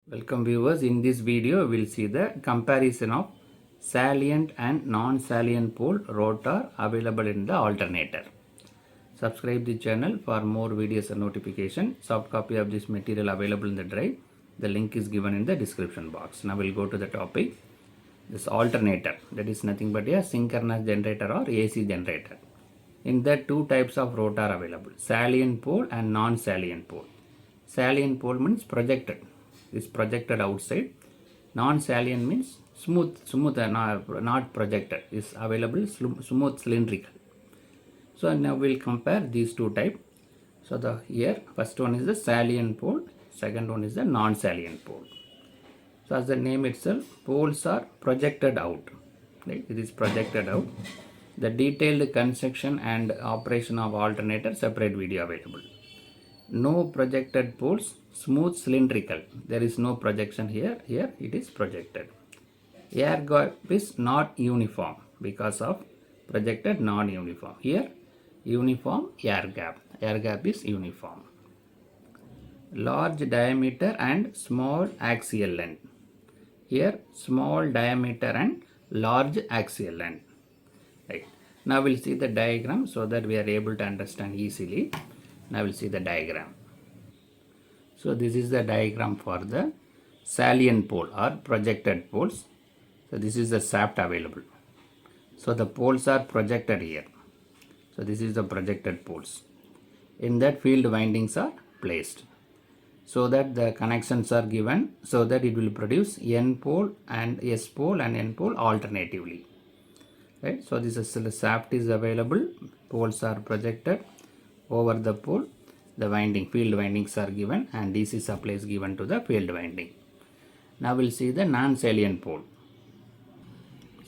Welcome viewers. In this video we will see the comparison of salient and non-salient pole rotor available in the alternator. Subscribe the channel for more videos and notification. Soft copy of this material available in the drive. The link is given in the description box. Now we'll go to the topic. This alternator, that is nothing but a synchronous generator or AC generator. In that two types of rotor available, salient pole and non-salient pole. Salient pole means projected, is projected outside. Non-salient means smooth, not projected, is available smooth cylindrical. So now we'll compare these two types. So the here first one is the salient pole, second one is the non-salient pole. So as the name itself, poles are projected out. Right? It is projected out. The detailed construction and operation of alternator separate video available. No projected poles, smooth cylindrical. There is no projection here. Here it is projected. Air gap is not uniform because of projected non-uniform. Here uniform air gap. Air gap is uniform. Large diameter and small axial length. Here small diameter and large axial length. Right. Now we'll see the diagram so that we are able to understand easily. Now we'll see the diagram. So this is the diagram for the salient pole or projected poles. So this is the shaft available. So the poles are projected here. So this is the projected poles. In that field windings are placed, so that the connections are given, so that it will produce N pole and S pole and N pole alternatively. Right? So this is the shaft is available, poles are projected over the pole, the field windings are given, and DC supply is given to the field winding. Now we'll see the non-salient pole.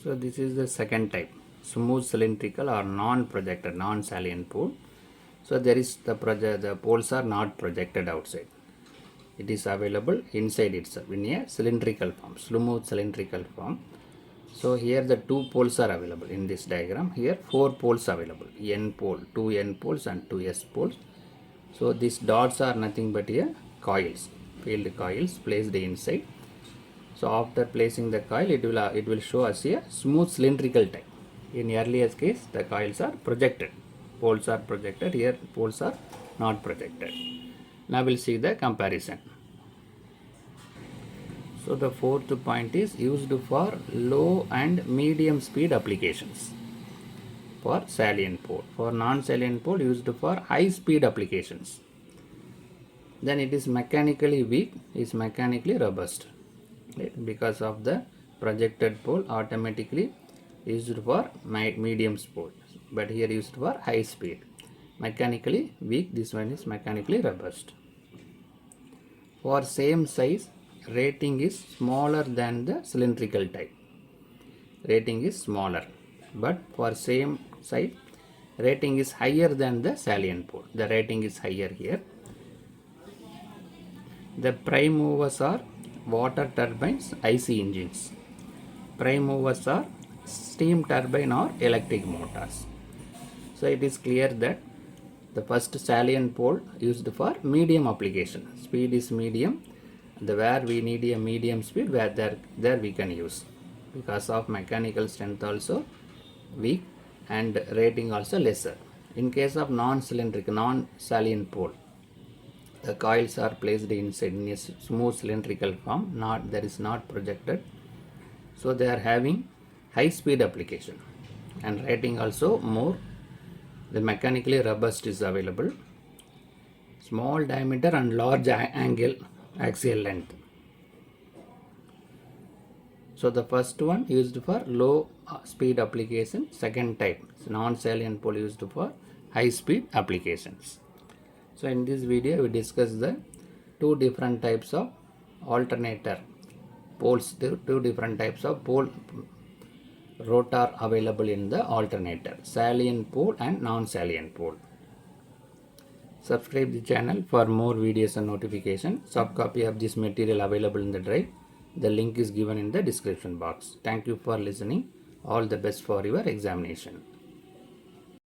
So this is the second type, smooth cylindrical or non-projected, non-salient pole. So there is the poles are not projected outside. It is available inside itself in a cylindrical form, smooth cylindrical form. So here the two poles are available in this diagram. Here four poles available, N pole, two N poles and two S poles. So these dots are nothing but here coils, field coils placed inside. So after placing the coil, it will show us a smooth cylindrical type. In earlier case, the coils are projected, poles are projected. Here poles are not projected. Now we'll see the comparison. So the fourth point is used for low and medium speed applications for salient pole. For non-salient pole, used for high speed applications. Then it is mechanically weak, is mechanically robust. Right? Because of the projected pole automatically used for medium speed, but here used for high speed. Mechanically weak, this one is mechanically robust. For same size, rating is smaller than the cylindrical type. Rating is smaller, but for same size, rating is higher than the salient pole. The rating is higher here. The prime movers are water turbines, IC engines. Prime movers are steam turbine or electric motors. So it is clear that the first salient pole used for medium application. Speed is medium. Where we need a medium speed, where there we can use, because of mechanical strength also weak and rating also lesser. In case of non-cylindrical, non-salient pole, the coils are placed inside in a smooth cylindrical form, there is not projected. So they are having high speed application and rating also more. The mechanically robust is available. Small diameter and large angle axial length. So the first one used for low speed application. Second type, non-salient pole, used for high speed applications. So in this video we discuss the two different types of alternator poles, two different types of pole rotor available in the alternator, salient pole and non-salient pole. Subscribe the channel for more videos and notification. Soft copy of this material available in the drive. The link is given in the description box. Thank you for listening. All the best for your examination.